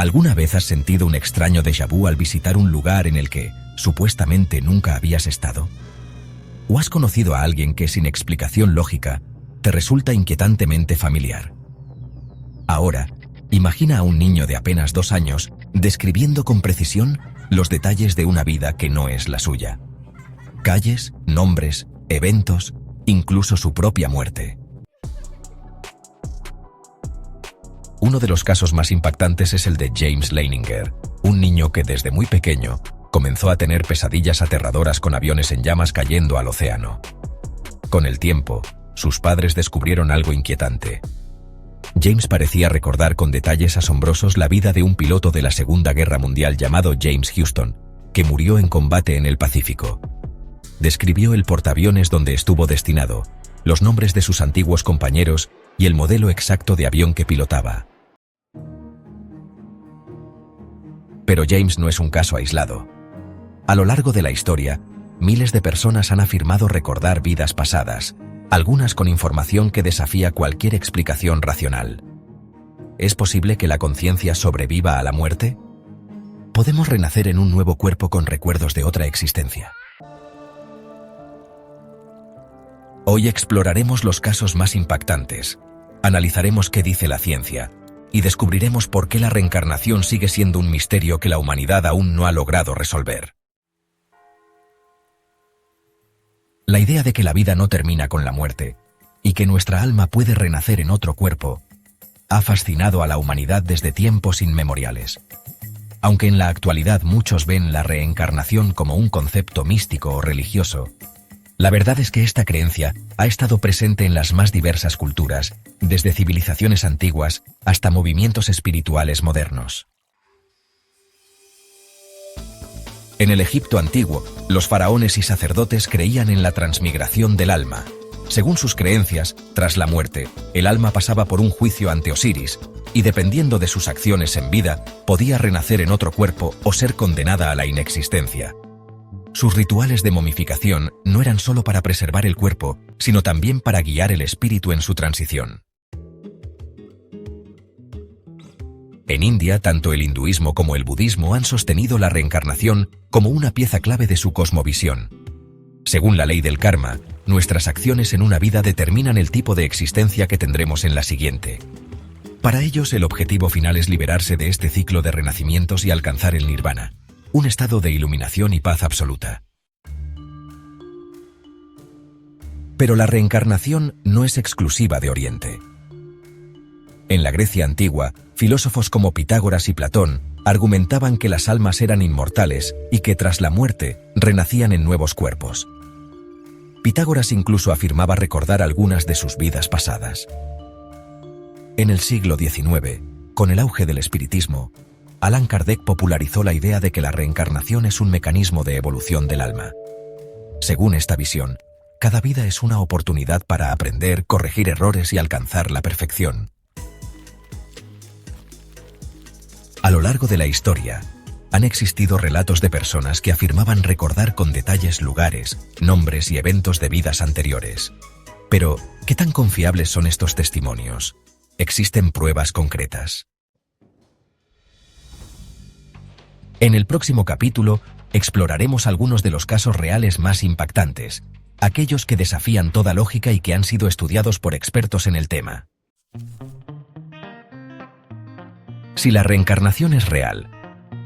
¿Alguna vez has sentido un extraño déjà vu al visitar un lugar en el que, supuestamente, nunca habías estado? ¿O has conocido a alguien que, sin explicación lógica, te resulta inquietantemente familiar? Ahora, imagina a un niño de apenas 2 años describiendo con precisión los detalles de una vida que no es la suya. Calles, nombres, eventos, incluso su propia muerte. Uno de los casos más impactantes es el de James Leininger, un niño que desde muy pequeño comenzó a tener pesadillas aterradoras con aviones en llamas cayendo al océano. Con el tiempo, sus padres descubrieron algo inquietante. James parecía recordar con detalles asombrosos la vida de un piloto de la Segunda Guerra Mundial llamado James Houston, que murió en combate en el Pacífico. Describió el portaaviones donde estuvo destinado, los nombres de sus antiguos compañeros y el modelo exacto de avión que pilotaba. Pero James no es un caso aislado. A lo largo de la historia, miles de personas han afirmado recordar vidas pasadas, algunas con información que desafía cualquier explicación racional. ¿Es posible que la conciencia sobreviva a la muerte? ¿Podemos renacer en un nuevo cuerpo con recuerdos de otra existencia? Hoy exploraremos los casos más impactantes, analizaremos qué dice la ciencia y descubriremos por qué la reencarnación sigue siendo un misterio que la humanidad aún no ha logrado resolver. La idea de que la vida no termina con la muerte y que nuestra alma puede renacer en otro cuerpo ha fascinado a la humanidad desde tiempos inmemoriales. Aunque en la actualidad muchos ven la reencarnación como un concepto místico o religioso, la verdad es que esta creencia ha estado presente en las más diversas culturas, desde civilizaciones antiguas hasta movimientos espirituales modernos. En el Egipto antiguo, los faraones y sacerdotes creían en la transmigración del alma. Según sus creencias, tras la muerte, el alma pasaba por un juicio ante Osiris, y dependiendo de sus acciones en vida, podía renacer en otro cuerpo o ser condenada a la inexistencia. Sus rituales de momificación no eran solo para preservar el cuerpo, sino también para guiar el espíritu en su transición. En India, tanto el hinduismo como el budismo han sostenido la reencarnación como una pieza clave de su cosmovisión. Según la ley del karma, nuestras acciones en una vida determinan el tipo de existencia que tendremos en la siguiente. Para ellos, el objetivo final es liberarse de este ciclo de renacimientos y alcanzar el nirvana, un estado de iluminación y paz absoluta. Pero la reencarnación no es exclusiva de Oriente. En la Grecia antigua, filósofos como Pitágoras y Platón argumentaban que las almas eran inmortales y que tras la muerte renacían en nuevos cuerpos. Pitágoras incluso afirmaba recordar algunas de sus vidas pasadas. En el siglo XIX, con el auge del espiritismo, Allan Kardec popularizó la idea de que la reencarnación es un mecanismo de evolución del alma. Según esta visión, cada vida es una oportunidad para aprender, corregir errores y alcanzar la perfección. A lo largo de la historia, han existido relatos de personas que afirmaban recordar con detalles lugares, nombres y eventos de vidas anteriores. Pero, ¿qué tan confiables son estos testimonios? ¿Existen pruebas concretas? En el próximo capítulo, exploraremos algunos de los casos reales más impactantes, aquellos que desafían toda lógica y que han sido estudiados por expertos en el tema. Si la reencarnación es real,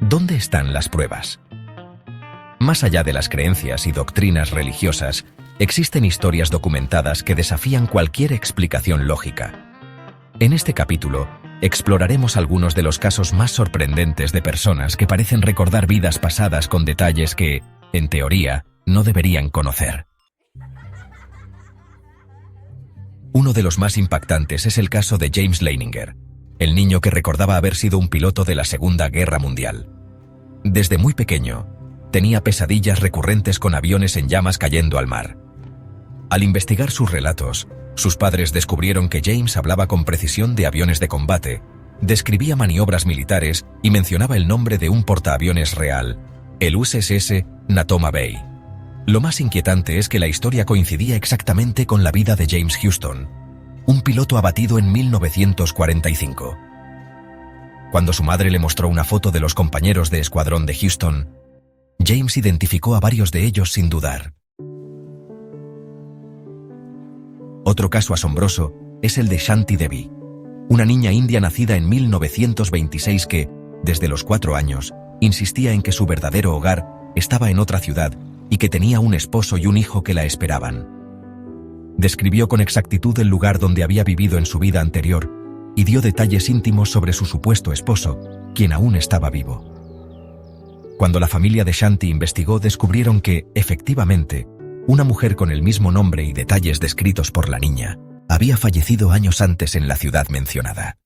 ¿dónde están las pruebas? Más allá de las creencias y doctrinas religiosas, existen historias documentadas que desafían cualquier explicación lógica. En este capítulo, exploraremos algunos de los casos más sorprendentes de personas que parecen recordar vidas pasadas con detalles que, en teoría, no deberían conocer. Uno de los más impactantes es el caso de James Leininger, el niño que recordaba haber sido un piloto de la Segunda Guerra Mundial. Desde muy pequeño, tenía pesadillas recurrentes con aviones en llamas cayendo al mar. Al investigar sus relatos, sus padres descubrieron que James hablaba con precisión de aviones de combate, describía maniobras militares y mencionaba el nombre de un portaaviones real, el USS Natoma Bay. Lo más inquietante es que la historia coincidía exactamente con la vida de James Houston, un piloto abatido en 1945. Cuando su madre le mostró una foto de los compañeros de escuadrón de Houston, James identificó a varios de ellos sin dudar. Otro caso asombroso es el de Shanti Devi, una niña india nacida en 1926 que, desde los 4 años, insistía en que su verdadero hogar estaba en otra ciudad y que tenía un esposo y un hijo que la esperaban. Describió con exactitud el lugar donde había vivido en su vida anterior y dio detalles íntimos sobre su supuesto esposo, quien aún estaba vivo. Cuando la familia de Shanti investigó, descubrieron que, efectivamente, una mujer con el mismo nombre y detalles descritos por la niña había fallecido años antes en la ciudad mencionada.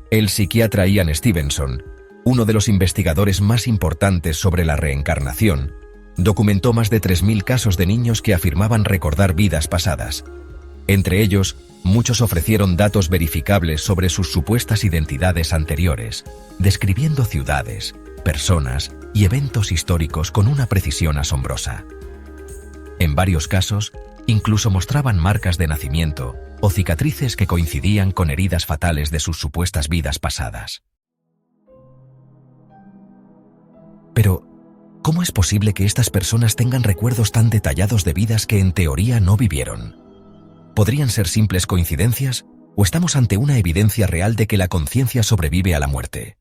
El psiquiatra Ian Stevenson, uno de los investigadores más importantes sobre la reencarnación, documentó más de 3.000 casos de niños que afirmaban recordar vidas pasadas. Entre ellos, muchos ofrecieron datos verificables sobre sus supuestas identidades anteriores, describiendo ciudades, personas y eventos históricos con una precisión asombrosa. En varios casos, incluso mostraban marcas de nacimiento o cicatrices que coincidían con heridas fatales de sus supuestas vidas pasadas. Pero, ¿cómo es posible que estas personas tengan recuerdos tan detallados de vidas que en teoría no vivieron? ¿Podrían ser simples coincidencias o estamos ante una evidencia real de que la conciencia sobrevive a la muerte?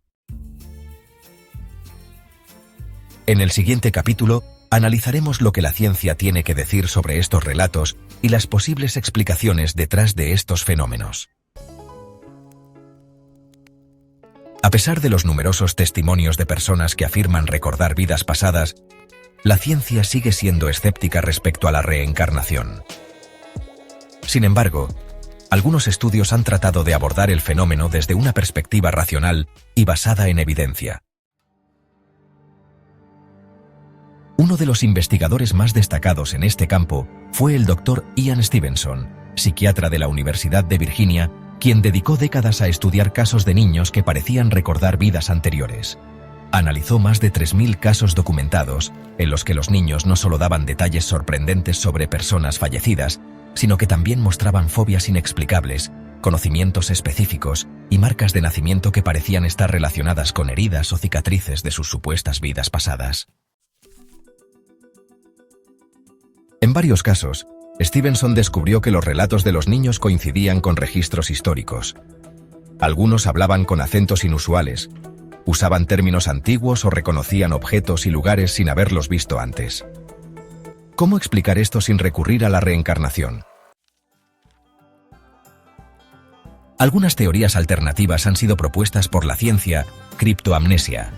En el siguiente capítulo, analizaremos lo que la ciencia tiene que decir sobre estos relatos y las posibles explicaciones detrás de estos fenómenos. A pesar de los numerosos testimonios de personas que afirman recordar vidas pasadas, la ciencia sigue siendo escéptica respecto a la reencarnación. Sin embargo, algunos estudios han tratado de abordar el fenómeno desde una perspectiva racional y basada en evidencia. Uno de los investigadores más destacados en este campo fue el Dr. Ian Stevenson, psiquiatra de la Universidad de Virginia, quien dedicó décadas a estudiar casos de niños que parecían recordar vidas anteriores. Analizó más de 3.000 casos documentados, en los que los niños no solo daban detalles sorprendentes sobre personas fallecidas, sino que también mostraban fobias inexplicables, conocimientos específicos y marcas de nacimiento que parecían estar relacionadas con heridas o cicatrices de sus supuestas vidas pasadas. En varios casos, Stevenson descubrió que los relatos de los niños coincidían con registros históricos. Algunos hablaban con acentos inusuales, usaban términos antiguos o reconocían objetos y lugares sin haberlos visto antes. ¿Cómo explicar esto sin recurrir a la reencarnación? Algunas teorías alternativas han sido propuestas por la ciencia: criptoamnesia.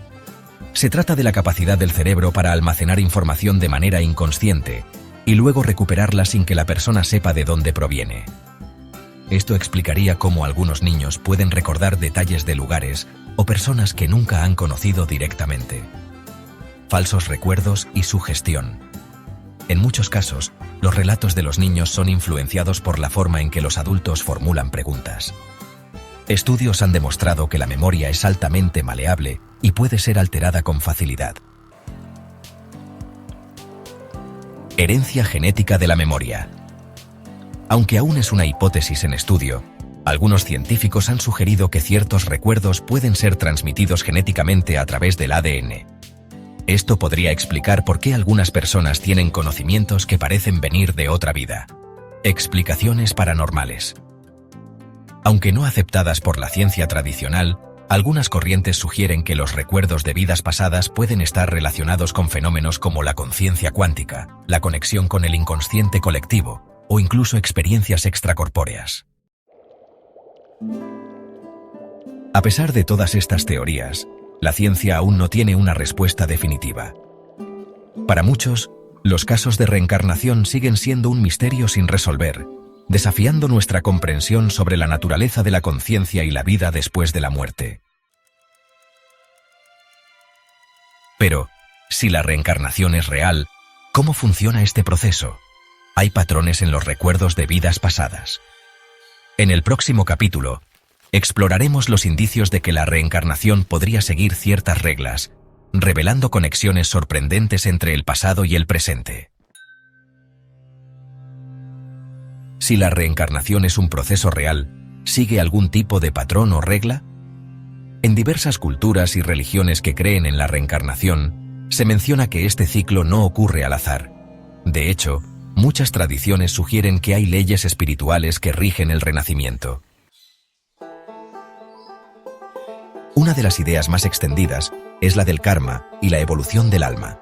Se trata de la capacidad del cerebro para almacenar información de manera inconsciente y luego recuperarla sin que la persona sepa de dónde proviene. Esto explicaría cómo algunos niños pueden recordar detalles de lugares o personas que nunca han conocido directamente. Falsos recuerdos y sugestión. En muchos casos, los relatos de los niños son influenciados por la forma en que los adultos formulan preguntas. Estudios han demostrado que la memoria es altamente maleable y puede ser alterada con facilidad. Herencia genética de la memoria. Aunque aún es una hipótesis en estudio, algunos científicos han sugerido que ciertos recuerdos pueden ser transmitidos genéticamente a través del ADN. Esto podría explicar por qué algunas personas tienen conocimientos que parecen venir de otra vida. Explicaciones paranormales. Aunque no aceptadas por la ciencia tradicional, algunas corrientes sugieren que los recuerdos de vidas pasadas pueden estar relacionados con fenómenos como la conciencia cuántica, la conexión con el inconsciente colectivo o incluso experiencias extracorpóreas. A pesar de todas estas teorías, la ciencia aún no tiene una respuesta definitiva. Para muchos, los casos de reencarnación siguen siendo un misterio sin resolver, desafiando nuestra comprensión sobre la naturaleza de la conciencia y la vida después de la muerte. Pero, si la reencarnación es real, ¿cómo funciona este proceso? ¿Hay patrones en los recuerdos de vidas pasadas? En el próximo capítulo, exploraremos los indicios de que la reencarnación podría seguir ciertas reglas, revelando conexiones sorprendentes entre el pasado y el presente. Si la reencarnación es un proceso real, ¿Sigue algún tipo de patrón o regla? En diversas culturas y religiones que creen en la reencarnación, se menciona que este ciclo no ocurre al azar. De hecho, muchas tradiciones sugieren que hay leyes espirituales que rigen el renacimiento. Una de las ideas más extendidas es la del karma y la evolución del alma.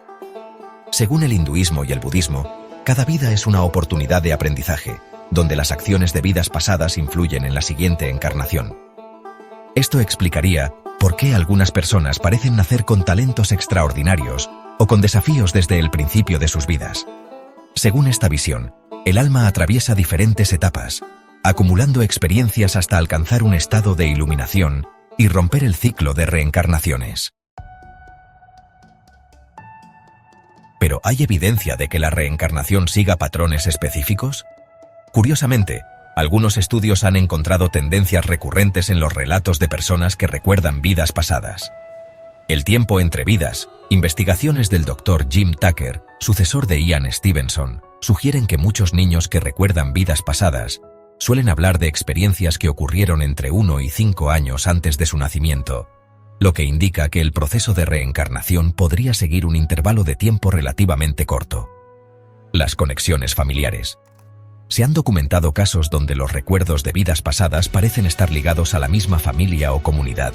Según el hinduismo y el budismo, cada vida es una oportunidad de aprendizaje, donde las acciones de vidas pasadas influyen en la siguiente encarnación. Esto explicaría por qué algunas personas parecen nacer con talentos extraordinarios o con desafíos desde el principio de sus vidas. Según esta visión, el alma atraviesa diferentes etapas, acumulando experiencias hasta alcanzar un estado de iluminación y romper el ciclo de reencarnaciones. ¿Pero hay evidencia de que la reencarnación siga patrones específicos? Curiosamente, algunos estudios han encontrado tendencias recurrentes en los relatos de personas que recuerdan vidas pasadas. El tiempo entre vidas, investigaciones del Dr. Jim Tucker, sucesor de Ian Stevenson, sugieren que muchos niños que recuerdan vidas pasadas suelen hablar de experiencias que ocurrieron entre 1 y 5 años antes de su nacimiento, lo que indica que el proceso de reencarnación podría seguir un intervalo de tiempo relativamente corto. Las conexiones familiares. Se han documentado casos donde los recuerdos de vidas pasadas parecen estar ligados a la misma familia o comunidad.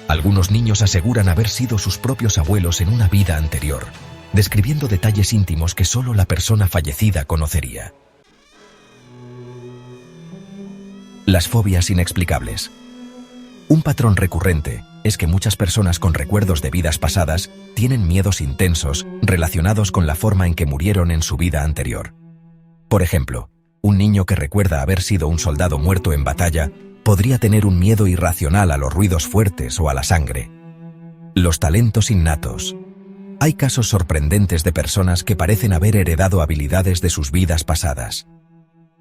Algunos niños aseguran haber sido sus propios abuelos en una vida anterior, describiendo detalles íntimos que solo la persona fallecida conocería. Las fobias inexplicables. Un patrón recurrente es que muchas personas con recuerdos de vidas pasadas tienen miedos intensos relacionados con la forma en que murieron en su vida anterior. Por ejemplo, un niño que recuerda haber sido un soldado muerto en batalla podría tener un miedo irracional a los ruidos fuertes o a la sangre. Los talentos innatos. Hay casos sorprendentes de personas que parecen haber heredado habilidades de sus vidas pasadas.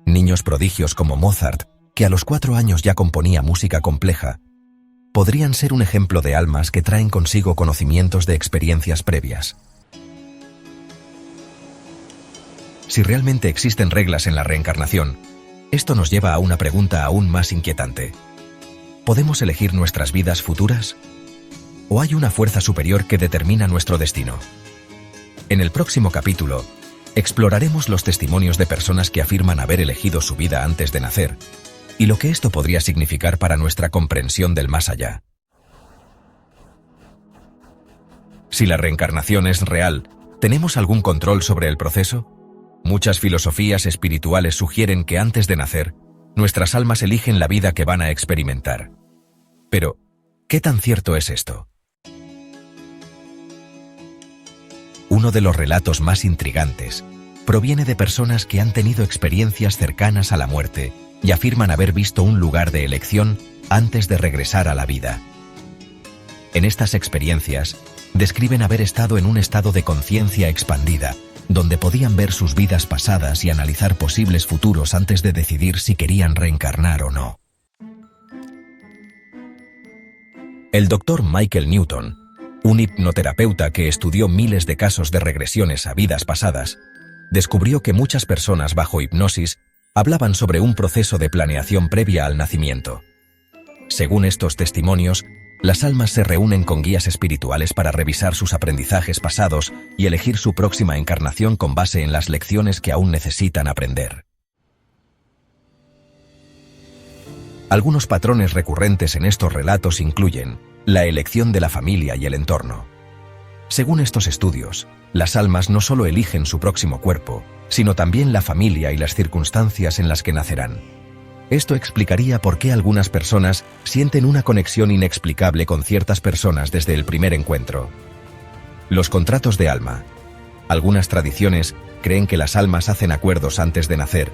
Niños prodigios como Mozart, que a los 4 años ya componía música compleja, podrían ser un ejemplo de almas que traen consigo conocimientos de experiencias previas. Si realmente existen reglas en la reencarnación, esto nos lleva a una pregunta aún más inquietante. ¿Podemos elegir nuestras vidas futuras? ¿O hay una fuerza superior que determina nuestro destino? En el próximo capítulo, exploraremos los testimonios de personas que afirman haber elegido su vida antes de nacer, y lo que esto podría significar para nuestra comprensión del más allá. Si la reencarnación es real, ¿tenemos algún control sobre el proceso? Muchas filosofías espirituales sugieren que antes de nacer, nuestras almas eligen la vida que van a experimentar. Pero, ¿qué tan cierto es esto? Uno de los relatos más intrigantes proviene de personas que han tenido experiencias cercanas a la muerte y afirman haber visto un lugar de elección antes de regresar a la vida. En estas experiencias, describen haber estado en un estado de conciencia expandida, donde podían ver sus vidas pasadas y analizar posibles futuros antes de decidir si querían reencarnar o no. El Dr. Michael Newton, un hipnoterapeuta que estudió miles de casos de regresiones a vidas pasadas, descubrió que muchas personas bajo hipnosis hablaban sobre un proceso de planeación previa al nacimiento. Según estos testimonios, las almas se reúnen con guías espirituales para revisar sus aprendizajes pasados y elegir su próxima encarnación con base en las lecciones que aún necesitan aprender. Algunos patrones recurrentes en estos relatos incluyen la elección de la familia y el entorno. Según estos estudios, las almas no solo eligen su próximo cuerpo, sino también la familia y las circunstancias en las que nacerán. Esto explicaría por qué algunas personas sienten una conexión inexplicable con ciertas personas desde el primer encuentro. Los contratos de alma. Algunas tradiciones creen que las almas hacen acuerdos antes de nacer,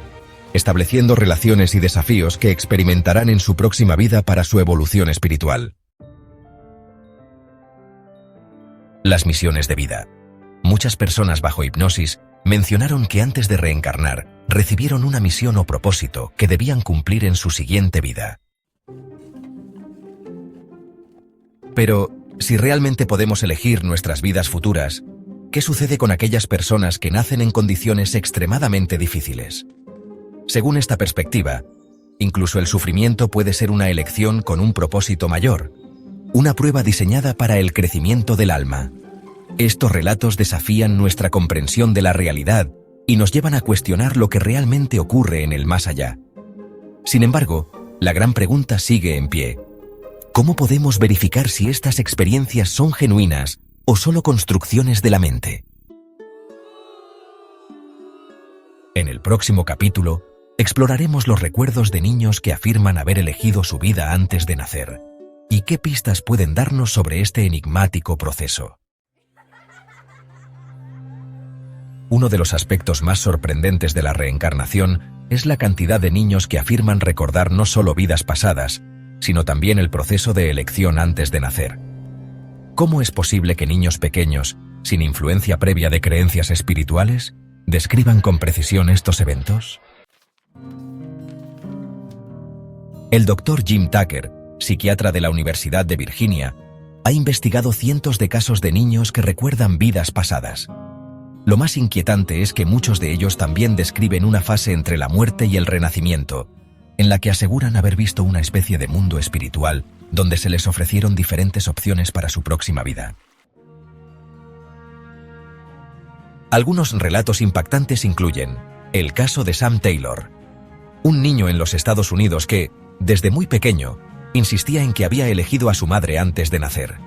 estableciendo relaciones y desafíos que experimentarán en su próxima vida para su evolución espiritual. Las misiones de vida. Muchas personas bajo hipnosis mencionaron que antes de reencarnar, recibieron una misión o propósito que debían cumplir en su siguiente vida. Pero, si realmente podemos elegir nuestras vidas futuras, ¿qué sucede con aquellas personas que nacen en condiciones extremadamente difíciles? Según esta perspectiva, Incluso el sufrimiento puede ser una elección con un propósito mayor, una prueba diseñada para el crecimiento del alma. Estos relatos desafían nuestra comprensión de la realidad y nos llevan a cuestionar lo que realmente ocurre en el más allá. Sin embargo, la gran pregunta sigue en pie. ¿Cómo podemos verificar si estas experiencias son genuinas o solo construcciones de la mente? En el próximo capítulo, exploraremos los recuerdos de niños que afirman haber elegido su vida antes de nacer y qué pistas pueden darnos sobre este enigmático proceso. Uno de los aspectos más sorprendentes de la reencarnación es la cantidad de niños que afirman recordar no solo vidas pasadas, sino también el proceso de elección antes de nacer. ¿Cómo es posible que niños pequeños, sin influencia previa de creencias espirituales, describan con precisión estos eventos? El Dr. Jim Tucker, psiquiatra de la Universidad de Virginia, ha investigado cientos de casos de niños que recuerdan vidas pasadas. Lo más inquietante es que muchos de ellos también describen una fase entre la muerte y el renacimiento, en la que aseguran haber visto una especie de mundo espiritual donde se les ofrecieron diferentes opciones para su próxima vida. Algunos relatos impactantes incluyen el caso de Sam Taylor, un niño en los Estados Unidos que, desde muy pequeño, insistía en que había elegido a su madre antes de nacer.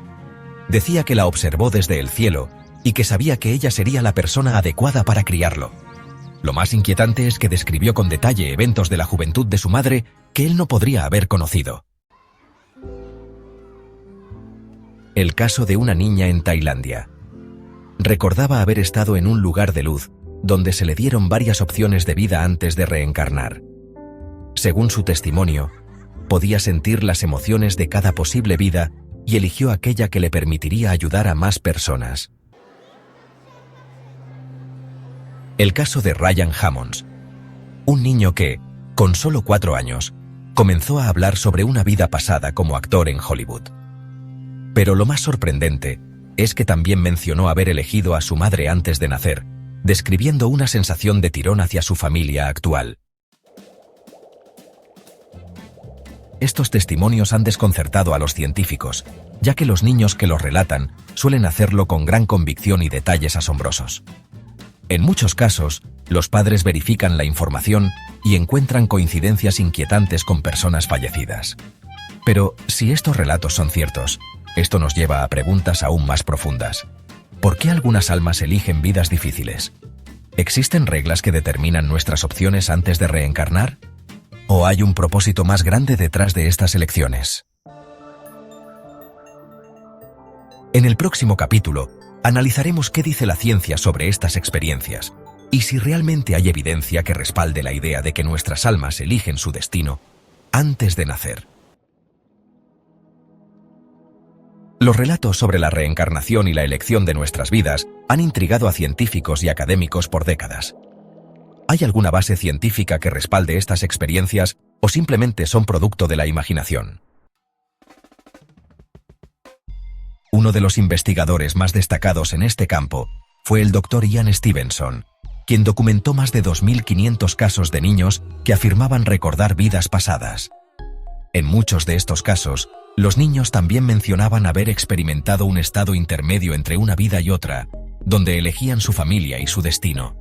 Decía que la observó desde el cielo y que sabía que ella sería la persona adecuada para criarlo. Lo más inquietante es que describió con detalle eventos de la juventud de su madre que él no podría haber conocido. El caso de una niña en Tailandia. Recordaba haber estado en un lugar de luz, donde se le dieron varias opciones de vida antes de reencarnar. Según su testimonio, podía sentir las emociones de cada posible vida y eligió aquella que le permitiría ayudar a más personas. El caso de Ryan Hammonds, un niño que, con solo 4 años, comenzó a hablar sobre una vida pasada como actor en Hollywood. Pero lo más sorprendente es que también mencionó haber elegido a su madre antes de nacer, describiendo una sensación de tirón hacia su familia actual. Estos testimonios han desconcertado a los científicos, ya que los niños que los relatan suelen hacerlo con gran convicción y detalles asombrosos. En muchos casos, los padres verifican la información y encuentran coincidencias inquietantes con personas fallecidas. Pero si estos relatos son ciertos, esto nos lleva a preguntas aún más profundas. ¿Por qué algunas almas eligen vidas difíciles? ¿Existen reglas que determinan nuestras opciones antes de reencarnar? ¿O hay un propósito más grande detrás de estas elecciones? En el próximo capítulo, analizaremos qué dice la ciencia sobre estas experiencias y si realmente hay evidencia que respalde la idea de que nuestras almas eligen su destino antes de nacer. Los relatos sobre la reencarnación y la elección de nuestras vidas han intrigado a científicos y académicos por décadas. ¿Hay alguna base científica que respalde estas experiencias o simplemente son producto de la imaginación? Uno de los investigadores más destacados en este campo fue el Dr. Ian Stevenson, quien documentó más de 2.500 casos de niños que afirmaban recordar vidas pasadas. En muchos de estos casos, los niños también mencionaban haber experimentado un estado intermedio entre una vida y otra, donde elegían su familia y su destino.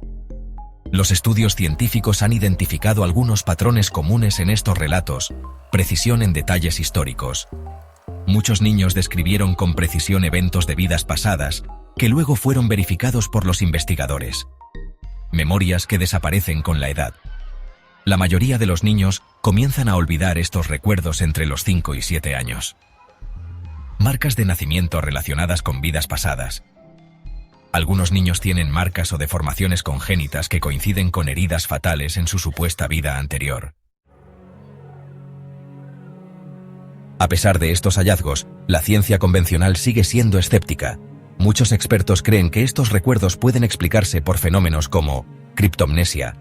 Los estudios científicos han identificado algunos patrones comunes en estos relatos, precisión en detalles históricos. Muchos niños describieron con precisión eventos de vidas pasadas, que luego fueron verificados por los investigadores. Memorias que desaparecen con la edad. La mayoría de los niños comienzan a olvidar estos recuerdos entre los 5 y 7 años. Marcas de nacimiento relacionadas con vidas pasadas. Algunos niños tienen marcas o deformaciones congénitas que coinciden con heridas fatales en su supuesta vida anterior. A pesar de estos hallazgos, la ciencia convencional sigue siendo escéptica. Muchos expertos creen que estos recuerdos pueden explicarse por fenómenos como criptomnesia.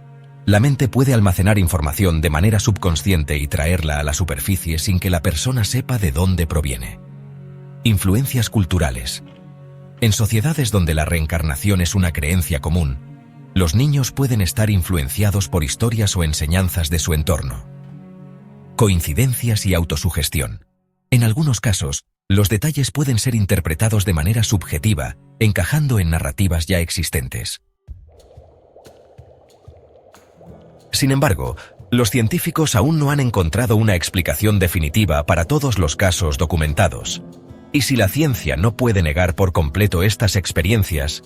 La mente puede almacenar información de manera subconsciente y traerla a la superficie sin que la persona sepa de dónde proviene. Influencias culturales. En sociedades donde la reencarnación es una creencia común, los niños pueden estar influenciados por historias o enseñanzas de su entorno. coincidencias y autosugestión. En algunos casos, los detalles pueden ser interpretados de manera subjetiva, encajando en narrativas ya existentes. Sin embargo, los científicos aún no han encontrado una explicación definitiva para todos los casos documentados. Y si la ciencia no puede negar por completo estas experiencias,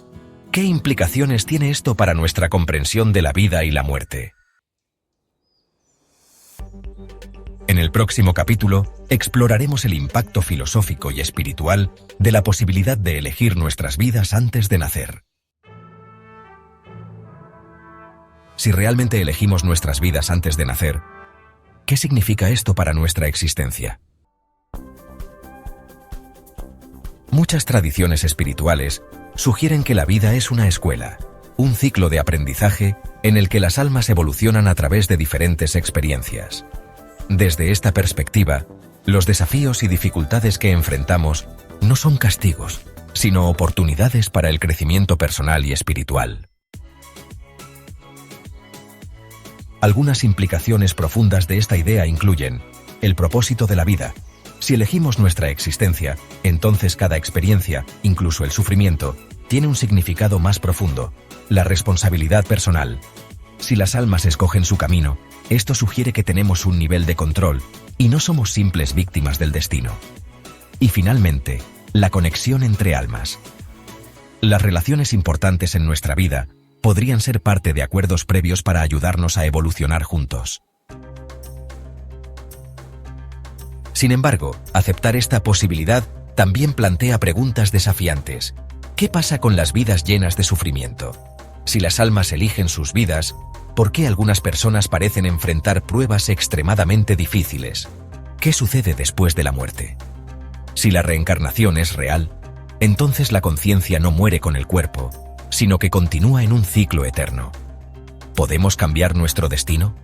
¿qué implicaciones tiene esto para nuestra comprensión de la vida y la muerte? En el próximo capítulo, exploraremos el impacto filosófico y espiritual de la posibilidad de elegir nuestras vidas antes de nacer. Si realmente elegimos nuestras vidas antes de nacer, ¿qué significa esto para nuestra existencia? Muchas tradiciones espirituales sugieren que la vida es una escuela, un ciclo de aprendizaje en el que las almas evolucionan a través de diferentes experiencias. Desde esta perspectiva, los desafíos y dificultades que enfrentamos no son castigos, sino oportunidades para el crecimiento personal y espiritual. Algunas implicaciones profundas de esta idea incluyen el propósito de la vida. Si elegimos nuestra existencia, entonces cada experiencia, incluso el sufrimiento, tiene un significado más profundo, la responsabilidad personal. Si las almas escogen su camino, esto sugiere que tenemos un nivel de control y no somos simples víctimas del destino. Y finalmente, la conexión entre almas. Las relaciones importantes en nuestra vida podrían ser parte de acuerdos previos para ayudarnos a evolucionar juntos. Sin embargo, aceptar esta posibilidad también plantea preguntas desafiantes. ¿Qué pasa con las vidas llenas de sufrimiento? Si las almas eligen sus vidas, ¿por qué algunas personas parecen enfrentar pruebas extremadamente difíciles? ¿Qué sucede después de la muerte? Si la reencarnación es real, entonces la conciencia no muere con el cuerpo, sino que continúa en un ciclo eterno. ¿Podemos cambiar nuestro destino?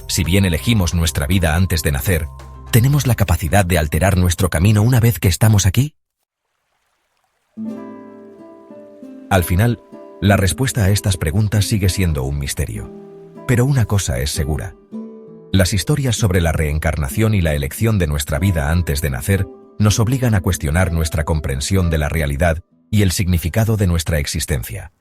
Si bien elegimos nuestra vida antes de nacer, ¿tenemos la capacidad de alterar nuestro camino una vez que estamos aquí? Al final, la respuesta a estas preguntas sigue siendo un misterio. Pero una cosa es segura. Las historias sobre la reencarnación y la elección de nuestra vida antes de nacer nos obligan a cuestionar nuestra comprensión de la realidad y el significado de nuestra existencia.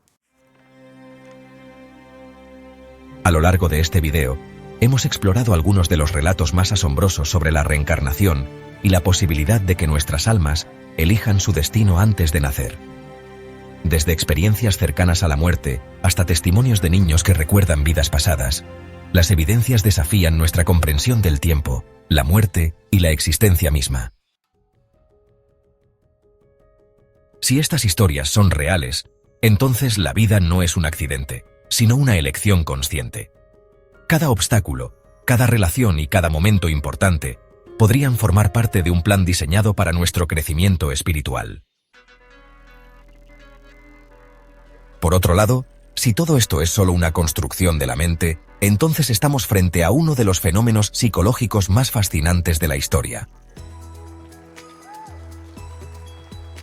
A lo largo de este video, hemos explorado algunos de los relatos más asombrosos sobre la reencarnación y la posibilidad de que nuestras almas elijan su destino antes de nacer. Desde experiencias cercanas a la muerte hasta testimonios de niños que recuerdan vidas pasadas, las evidencias desafían nuestra comprensión del tiempo, la muerte y la existencia misma. Si estas historias son reales, entonces la vida no es un accidente, sino una elección consciente. Cada obstáculo, cada relación y cada momento importante podrían formar parte de un plan diseñado para nuestro crecimiento espiritual. Por otro lado, si todo esto es solo una construcción de la mente, entonces estamos frente a uno de los fenómenos psicológicos más fascinantes de la historia.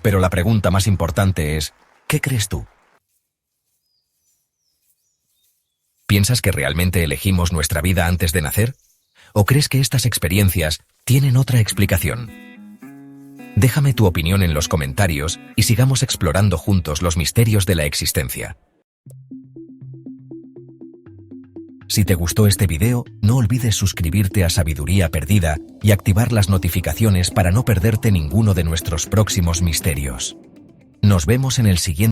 Pero la pregunta más importante es, ¿qué crees tú? ¿Piensas que realmente elegimos nuestra vida antes de nacer? ¿O crees que estas experiencias tienen otra explicación? Déjame tu opinión en los comentarios y sigamos explorando juntos los misterios de la existencia. Si te gustó este video, no olvides suscribirte a Sabiduría Perdida y activar las notificaciones para no perderte ninguno de nuestros próximos misterios. Nos vemos en el siguiente